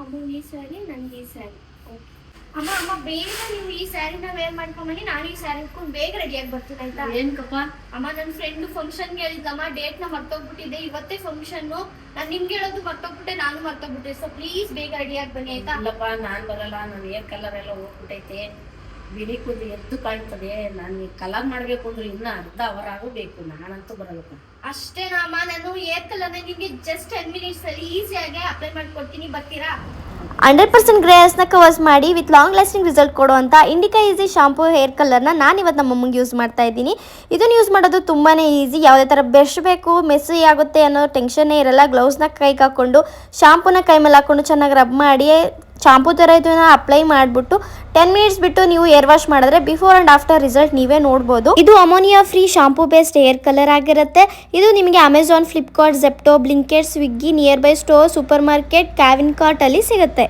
ಅಮ್ಮ ಈ ಸ್ಯಾರಿ, ನನಗೆ ಈ ಸ್ಯಾರಿ. ಅಮ್ಮ ಅಮ್ಮ ಬೇಗ ನೀವು ಈ ಸ್ಯಾರಿನ ವೇರ್ ಮಾಡ್ಕೊಂಬನ್ನಿ, ನಾನು ಈ ಸ್ಯಾರಿ ಉಟ್ಕೊಂಡು ಬೇಗ ರೆಡಿಯಾಗಿ ಬರ್ತೀನಿ ಆಯ್ತಾ? ಏನಕ್ಕಪ್ಪ? ಅಮ್ಮ ನನ್ನ ಫ್ರೆಂಡ್ ಫಂಕ್ಷನ್ಗೆ ಹೇಳಿದ್ದಮ್ಮ, ಡೇಟ್ನ ಮರ್ತೋಗ್ಬಿಟ್ಟಿದೆ, ಇವತ್ತೇ ಫಂಕ್ಷನ್ನು. ನಾನು ನಿಮ್ಗೆ ಹೇಳೋದು ಮರ್ತೋಗ್ಬಿಟ್ಟೆ, ನಾನು ಮರ್ತೋಗ್ಬಿಟ್ಟೆ. ಸೊ ಪ್ಲೀಸ್ ಬೇಗ ರೆಡಿಯಾಗಿ ಬನ್ನಿ ಆಯ್ತಾ? ಇಲ್ಲಪ್ಪ, ನಾನು ಬರಲ್ಲ. ನನ್ನ ಏರ್ ಕಲರ್ ಎಲ್ಲ ಹೋಗ್ಬಿಟ್ಟೈತೆ, ಬಿಳಿ ಕೂದಲು ಎದ್ದು ಕಾಣ್ತದೆ. ನಾನು ಕಲರ್ ಮಾಡಬೇಕು ಅಂದ್ರೆ ಇನ್ನೂ ಅರ್ಧ ಅವರ್ ಆಗಬೇಕು. ನಾನಂತೂ ಬರಲ್ಲಪ್ಪ. ಅಷ್ಟೇನಮ್ಮ, ನಾನು ಏರ್ ಕಲರ್ನ ನಿಮಗೆ ಜಸ್ಟ್ 10 ಮಿನಿಟ್ಸ್ ಅಲ್ಲಿ ಈಸಿಯಾಗಿ ಅಪ್ಲೈ ಮಾಡ್ಕೊಡ್ತೀನಿ, ಬರ್ತೀರಾ? 100% ಗ್ರೇ ಹೇರ್ಸ್ನ ಕವರ್ಸ್ ಮಾಡಿ ವಿತ್ ಲಾಂಗ್ ಲಾಸ್ಟಿಂಗ್ ರಿಸಲ್ಟ್ ಕೊಡುವಂಥ ಇಂಡಿಕಾ ಈಸಿ ಶಾಂಪೂ ಹೇರ್ ಕಲರ್ನ ನಾನು ಇವತ್ತು ನಮ್ಮ ಅಮ್ಮಂಗೆ ಯೂಸ್ ಮಾಡ್ತಾ ಇದ್ದೀನಿ. ಇದನ್ನು ಯೂಸ್ ಮಾಡೋದು ತುಂಬಾ ಈಸಿ. ಯಾವುದೇ ಥರ ಬ್ರಷ್ ಬೇಕು, ಮೆಸ್ಸಿ ಆಗುತ್ತೆ ಅನ್ನೋ ಟೆನ್ಷನ್ನೇ ಇರಲ್ಲ. ಗ್ಲೌಸ್ನ ಕೈಗೆ ಹಾಕ್ಕೊಂಡು ಶಾಂಪೂನ ಕೈ ಮೇಲೆ ಹಾಕ್ಕೊಂಡು ಚೆನ್ನಾಗಿ ರಬ್ ಮಾಡಿ ಶಾಂಪೂ ಥರ ಇದನ್ನ ಅಪ್ಲೈ ಮಾಡಿಬಿಟ್ಟು 10 ಮಿನಿಟ್ಸ್ ಬಿಟ್ಟು ನೀವು ಏರ್ ವಾಶ್ ಮಾಡಿದ್ರೆ ಬಿಫೋರ್ ಆ್ಯಂಡ್ ಆಫ್ಟರ್ ರಿಸಲ್ಟ್ ನೀವೇ ನೋಡ್ಬೋದು. ಇದು ammonia free shampoo based hair colour ಆಗಿರುತ್ತೆ. ಇದು ನಿಮಗೆ Amazon, Flipkart, Zepto, Blinkit, Swiggy, nearby store, supermarket, ಕ್ಯಾವಿನ್ ಕಾರ್ಟ್ ಅಲ್ಲಿ ಸಿಗುತ್ತೆ.